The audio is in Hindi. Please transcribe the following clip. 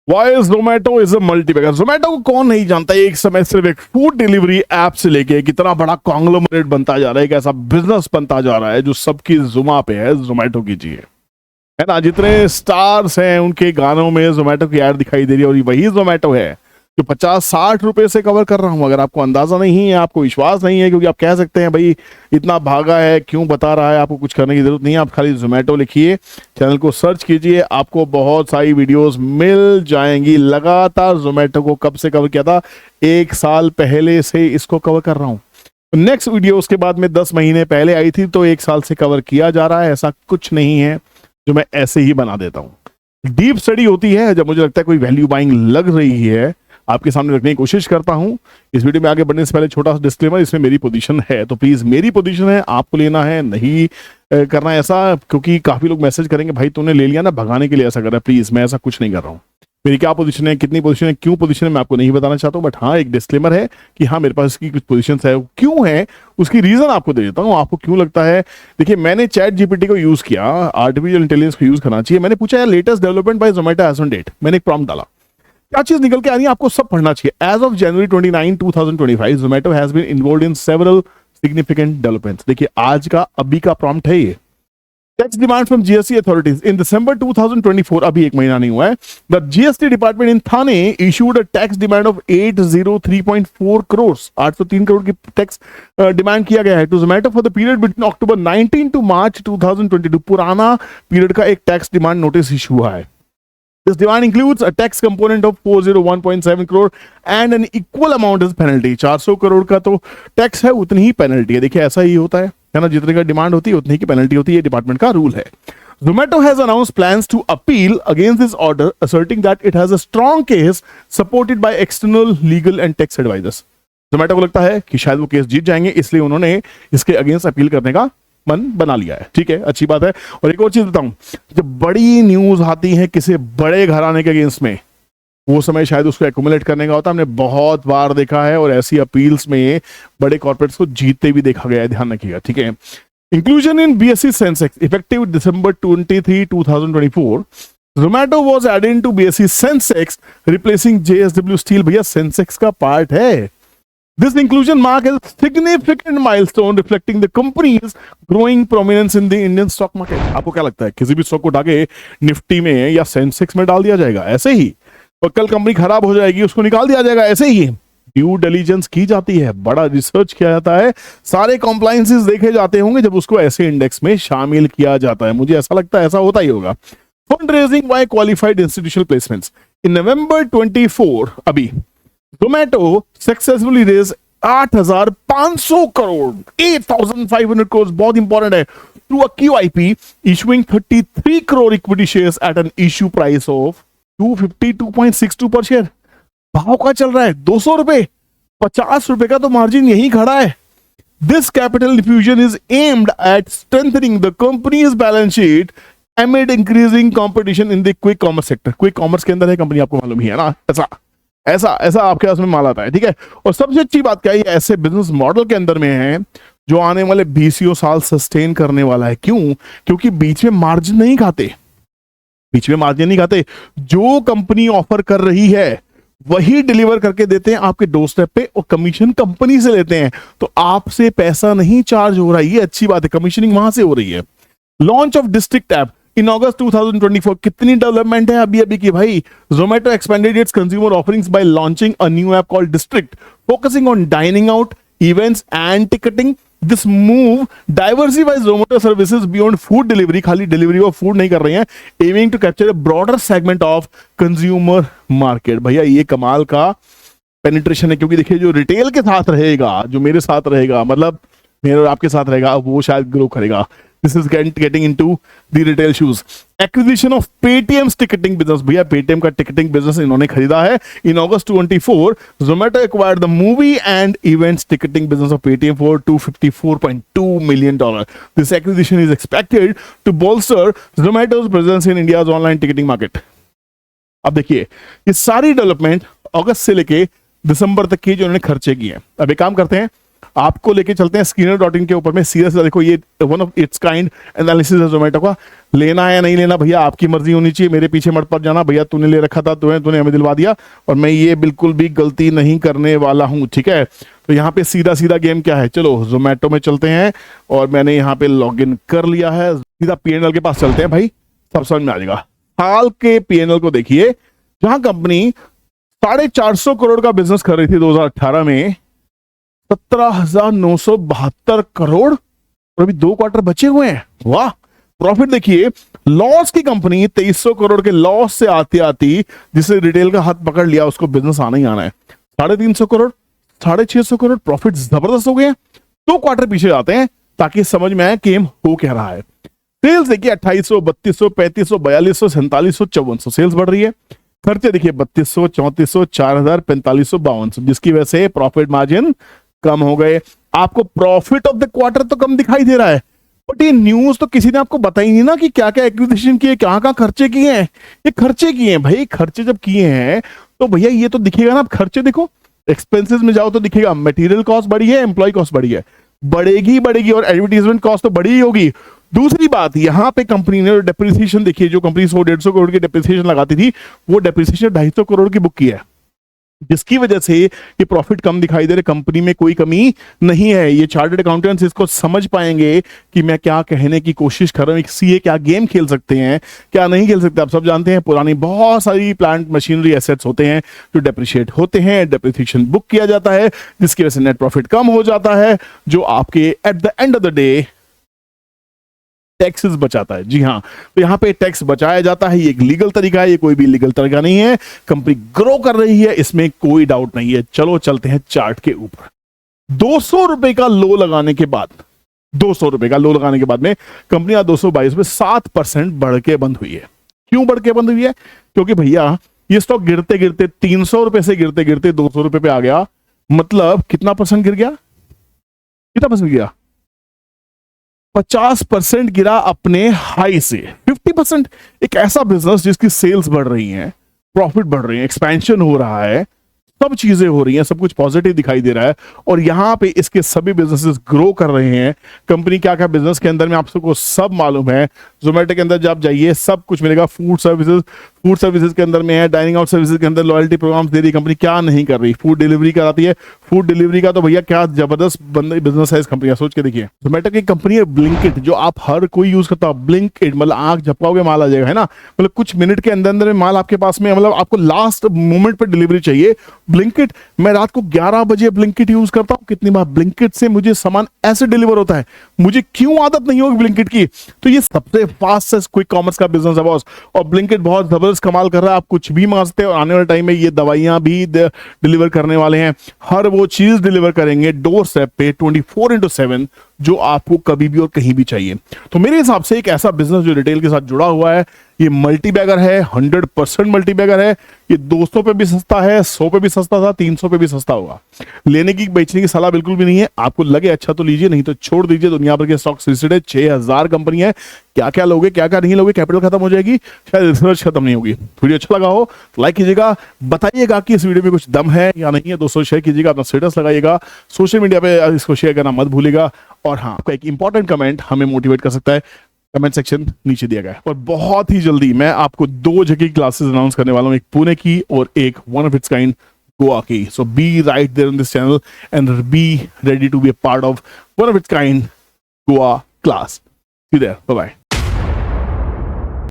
Y Zomato is a multibagger. Zomato को कौन नहीं जानता है, एक समय सिर्फ एक फूड डिलीवरी ऐप से लेके कितना बड़ा कॉन्ग्लोमरेट बनता जा रहा है, एक ऐसा बिजनेस बनता जा रहा है जो सबकी जुमा पे है। जोमेटो कीजिए, है ना। जितने स्टार्स हैं उनके गानों में जोमेटो की ऐड दिखाई दे रही है, और वही जोमेटो है जो 50-60 रुपए से कवर कर रहा हूं। अगर आपको अंदाजा नहीं है, आपको विश्वास नहीं है, क्योंकि आप कह सकते हैं भाई इतना भागा है, क्यों बता रहा है, आपको कुछ करने की जरूरत नहीं है। आप खाली जोमेटो लिखिए, चैनल को सर्च कीजिए, आपको बहुत सारी वीडियोस मिल जाएंगी। लगातार जोमेटो को कब से कवर किया था, 1 साल पहले से इसको कवर कर रहा हूं। नेक्स्ट वीडियो उसके बाद में 10 महीने पहले आई थी, तो 1 साल से कवर किया जा रहा है। ऐसा कुछ नहीं है जो मैं ऐसे ही बना देता हूं। डीप स्टडी होती है, जब मुझे लगता है कोई वैल्यू बाइंग लग रही है, आपके सामने रखने की कोशिश करता हूं। इस वीडियो में आगे बढ़ने से पहले छोटा सा डिस्क्लेमर, इसमें मेरी पोजीशन है, तो प्लीज मेरी पोजीशन है, आपको लेना है नहीं करना है ऐसा, क्योंकि काफी लोग मैसेज करेंगे भाई तूने ले लिया ना भगाने के लिए ऐसा कर रहा है। प्लीज मैं ऐसा कुछ नहीं कर रहा हूं। मेरी क्या पोजीशन है, कितनी पोजीशन है, क्यों पोजीशन है, मैं आपको नहीं बताना चाहता हूं। बट हाँ, एक डिस्क्लेमर है कि हाँ मेरे पास इसकी कुछ पोजीशन है, क्यों है उसकी रीजन आपको दे देता हूँ। आपको क्यों लगता है, देखिए मैंने चैट जीपीटी को यूज किया, आर्टिफिशियल इंटेलिजेंस को यूज करना चाहिए। मैंने पूछा यार latest development by Zomato as on date, मैंने एक प्रॉम्प्ट डाला, क्या चीज निकल के आ रही है आपको सब पढ़ना चाहिए। As of January 29, 2025 Zomato has been involved in several significant developments. देखिए आज का अभी का प्रॉम्प्ट है ये। Tax demand from GST authorities in December 2024, अभी 1 महीना नहीं हुआ है। The GST department in Thane issued a tax demand of 803.4 crore, 803 crore की टैक्स डिमांड किया गया है to Zomato for the period between October 19 to March 2022। पुराना पीरियड का एक टैक्स डिमांड नोटिस इशू हुआ है। This demand includes a tax component of 401.7 crore and an equal amount as penalty। 400 crore का तो टैक्स है, उतनी ही पेनल्टी है। देखिए ऐसा ही होता है ना, जितने का डिमांड होती है उतनी की पेनल्टी होती है, डिपार्टमेंट का रूल है। Zomato has announced plans to appeal against this order, asserting that it has a strong case supported by external legal and tax advisors। Zomato को लगता है कि शायद वो केस जीत जाएंगे, इसलिए उन्होंने इसके अगेंस्ट अपील करने का मन बना लिया है। ठीक है, अच्छी बात है। और एक और चीज बताऊं, जब बड़ी न्यूज आती है किसी बड़े घराने के अगेंस्ट में, वो समय शायद उसको एक्यूमुलेट करने का होता है। हमने बहुत बार देखा है, और ऐसी अपील्स में बड़े कॉर्पोरेट्स को जीतते भी देखा गया है, ध्यान रखिएगा। ठीक है, inclusion in BSE Sensex effective December 23, 2024, Zomato was added into BSE Sensex replacing JSW steel. भैया सेंसेक्स का पार्ट है। This inclusion mark is a significant milestone reflecting the company's growing prominence in the Indian stock market। आपको क्या लगता है किसी भी स्टॉक को उठा के निफ्टी में या सेंसेक्स में डाल दिया जाएगा ऐसे ही, और कल कंपनी खराब हो जाएगी उसको निकाल दिया जाएगा ऐसे ही? ड्यू डिलीजेंस की जाती है, बड़ा रिसर्च किया जाता है, सारे कॉम्प्लायंसेस देखे जाते होंगे जब उसको ऐसे इंडेक्स में शामिल किया जाता है। मुझे ऐसा लगता है ऐसा होता ही होगा। Fund raising by qualified institutional placements in November 24, अभी Zomato successfully raised 8,500 crore, 8,500 crore, बहुत इंपॉर्टेंट है, through a QIP issuing 33 crore equity shares at an issue price of 252.62 पर शेयर। भाव का चल रहा है 200 रुपए, 50 रुपए का तो मार्जिन यही खड़ा है। This capital infusion is aimed at strengthening the company's balance sheet amid increasing competition in the quick commerce sector। Quick commerce के अंदर है कंपनी, आपको मालूम ही है ना। ऐसा ऐसा आपके पास में माल आता है। ठीक है, और सबसे अच्छी बात क्या है, ऐसे बिजनेस मॉडल के अंदर में है जो आने वाले 20 साल सस्टेन करने वाला है। क्यों? क्योंकि बीच में मार्जिन नहीं खाते, बीच में मार्जिन नहीं खाते। जो कंपनी ऑफर कर रही है वही डिलीवर करके देते हैं आपके डोरस्टेप पे, और कमीशन कंपनी से लेते हैं। तो आपसे पैसा नहीं चार्ज हो रहा है, ये अच्छी बात है, कमीशनिंग वहां से हो रही है। Launch of district app in August 2024, कितनी डेवलपमेंट है अभी अभी की भाई। Zomato expanded its consumer offerings by launching a new app called District, focusing on dining out, events and ticketing। This move diversifies Zomato services beyond food delivery, खाली डिलीवरी ऑफ फूड नहीं कर रहे हैं, aiming to capture a broader segment of consumer market। भैया ये कमाल का पेनिट्रेशन है, क्योंकि देखिए जो रिटेल के साथ रहेगा, जो मेरे साथ रहेगा, मतलब मेरे और आपके साथ रहेगा, वो शायद ग्रो करेगा। This is getting into the retail shoes। Acquisition of Paytm's ticketing business, भैया Paytm का ticketing business इन्होंने खरीदा है। In August 24, Zomato acquired the movie and events ticketing business of Paytm for $254.2 million। This acquisition is expected to bolster Zomato's presence in India's online ticketing market। अब देखिए ये सारी डेवलपमेंट अगस्त से लेके दिसंबर तक की जो उन्होंने खर्चे किए हैं। अब एक काम करते हैं, आपको लेके चलते हैं स्कीनर.इन के ऊपर में। सीरियस देखो, ये one of its kind analysis है जोमेटो का। लेना है या नहीं लेना भैया आपकी मर्जी होनी चाहिए, मेरे पीछे मत पड़ जाना भैया, तूने ले रखा था, तूने हमें दिलवा दिया, और मैं ये बिल्कुल भी गलती नहीं करने वाला हूं, ठीक है। तो यहाँ पे सीधा सीधा गेम क्या है, चलो जोमेटो में चलते हैं, और मैंने यहाँ पे लॉग इन कर लिया है। सीधा पीएनएल के पास चलते हैं भाई, सब समझ में आ जाएगा। हाल के पीएनएल को देखिए, जहां कंपनी 450 करोड़ का बिजनेस कर रही थी 2018 में, 17,972 करोड़, और अभी 2 क्वार्टर बचे हुए हैं। वाह। प्रॉफिट देखिए, लॉस की कंपनी 2300 करोड़ के लॉस से आती आती, जिसे रिटेल का हाथ पकड़ लिया, उसको बिजनेस आना ही आना है। 350 करोड़, 650 करोड़, प्रॉफिट जबरदस्त हो गए। 2 क्वार्टर पीछे जाते हैं ताकि समझ में आए गेम हो क्या रहा है। सेल्स देखिए 2800, 3200, 3500, 4200, 4700, 5400 सेल्स बढ़ रही है। खर्चे देखिए 3200, 3400, 4000, 4500, 5200, जिसकी वजह से प्रॉफिट मार्जिन कम हो गए। आपको प्रॉफिट ऑफ द क्वार्टर तो कम दिखाई दे रहा है, बट ये न्यूज तो किसी ने आपको बताई नहीं ना कि क्या क्या एक्विजिशन किए, कहां कहां खर्चे किए हैं। ये खर्चे किए हैं भाई, खर्चे जब किए हैं तो भैया ये तो दिखेगा ना। आप खर्चे देखो, एक्सपेंसेस में जाओ तो दिखेगा मटेरियल कॉस्ट बढ़ी है, एम्प्लॉय कॉस्ट बढ़ी है, बढ़ेगी, और एडवर्टीजमेंट कॉस्ट तो बढ़ी ही होगी। दूसरी बात, यहां पे कंपनी ने डेप्रिसिएशन देखिए, जो कंपनी 100-150 करोड़ की डेप्रिसिएशन लगाती थी, वो डेप्रिसिएशन 250 करोड़ की बुक की है, जिसकी वजह से ये प्रॉफिट कम दिखाई दे रहे। कंपनी में कोई कमी नहीं है। ये चार्टर्ड अकाउंटेंट्स इसको समझ पाएंगे कि मैं क्या कहने की कोशिश कर रहा हूं। एक सीए क्या गेम खेल सकते हैं, क्या नहीं खेल सकते, आप सब जानते हैं। पुरानी बहुत सारी प्लांट मशीनरी एसेट्स होते हैं जो डेप्रिशिएट होते हैं, डेप्रिसिएशन बुक किया जाता है, जिसकी वजह से नेट प्रॉफिट कम हो जाता है, जो आपके at the end of the day taxes बचाता है। जी हाँ, तो यहां पे टैक्स बचाया जाता है। ये एक लीगल तरीका है, ये कोई भी लीगल तरीका नहीं है। कंपनी ग्रो कर रही है, इसमें कोई डाउट नहीं है। चलो चलते हैं चार्ट के ऊपर। 200 रुपए का लो लगाने के बाद, 200 रुपए का लो लगाने के बाद में कंपनी आज 222 में 7% बढ़ के बंद हुई है। क्यों बढ़ के बंद हुई है? क्योंकि भैया ये स्टॉक गिरते गिरते 300 रुपए से गिरते गिरते 200 रुपए पे आ गया। मतलब कितना परसेंट गिर गया? कितना परसेंट गिरा? 50% गिरा अपने हाई से। 50%। एक ऐसा बिजनेस जिसकी सेल्स बढ़ रही हैं, प्रॉफिट बढ़ रही है, एक्सपेंशन हो रहा है, सब चीजें हो रही हैं, सब कुछ पॉजिटिव दिखाई दे रहा है, और यहां पे इसके सभी बिजनेसेस ग्रो कर रहे हैं। कंपनी क्या क्या बिजनेस के अंदर में आप सबको सब मालूम है। जोमेटो के अंदर जब जाइए सब कुछ मिलेगा। फूड सर्विसेज के अंदर में है, डाइनिंग आउट सर्विसेज के अंदर लॉयल्टी प्रोग्राम दे रही कंपनी। क्या नहीं कर रही? फूड डिलीवरी कराती है। फूड डिलीवरी का तो भैया क्या जबरदस्त बिजनेस है इस कंपनी का, सोच के देखिए। जोमेटो की कंपनी है ब्लिंकिट, जो आप हर कोई यूज करता है। ब्लिंकिट मतलब आंख झपकाओगे माल आ जाएगा, है ना। मतलब कुछ मिनट के अंदर अंदर में माल आपके पास में, मतलब आपको लास्ट मोमेंट पर डिलीवरी चाहिए। ब्लिंकिट, मैं रात को 11 बजे ब्लिंकिट यूज करता हूं। कितनी बार ब्लिंकिट से मुझे सामान ऐसे डिलीवर होता है, मुझे क्यों आदत नहीं होगी ब्लिंकिट की। तो ये सबसे फास्टेस्ट क्विक कॉमर्स का बिजनेस है बॉस, और ब्लिंकिट बहुत जबरदस्त कमाल कर रहा है। आप कुछ भी मांग सकते हो। आने वाले टाइम में ये दवाइयां भी डिलीवर करने वाले हैं, हर वो चीज डिलीवर करेंगे डोर स्टेप पे 24/7, जो आपको कभी भी और कहीं भी चाहिए। तो मेरे हिसाब से एक ऐसा बिजनेस जो रिटेल के साथ जुड़ा हुआ है, ये मल्टी बैगर है, 100% मल्टी बैगर है। ये 200 पे भी सस्ता है, 100 पे भी सस्ता था, 300 पे भी सस्ता होगा। लेने की बेचने की सलाह बिल्कुल भी नहीं है। आपको लगे अच्छा तो लीजिए, नहीं तो छोड़ दीजिए। दुनिया भर के स्टॉक्स लिस्टेड है, 6000 कंपनी है। क्या क्या लोगे, क्या क्या नहीं लोगे, कैपिटल खत्म हो जाएगी, शायद रिसर्च खत्म नहीं होगी। वीडियो अच्छा लगा हो तो लाइक कीजिएगा, बताइएगा कि इस वीडियो में कुछ दम है या नहीं है। दोस्तों शेयर कीजिएगा, अपना स्टेटस लगाइएगा, सोशल मीडिया पे इसको शेयर करना मत भूलिएगा। और हाँ, आपका एक इंपॉर्टेंट कमेंट हमें मोटिवेट कर सकता है। कमेंट सेक्शन नीचे दिया गया है। और बहुत ही जल्दी मैं आपको 2 जगह की क्लासेस अनाउंस करने वाला हूं, एक पुणे की और एक one of its kind Goa की। So be right there on this channel and be ready to be a part of one of its kind Goa class. See there, bye bye.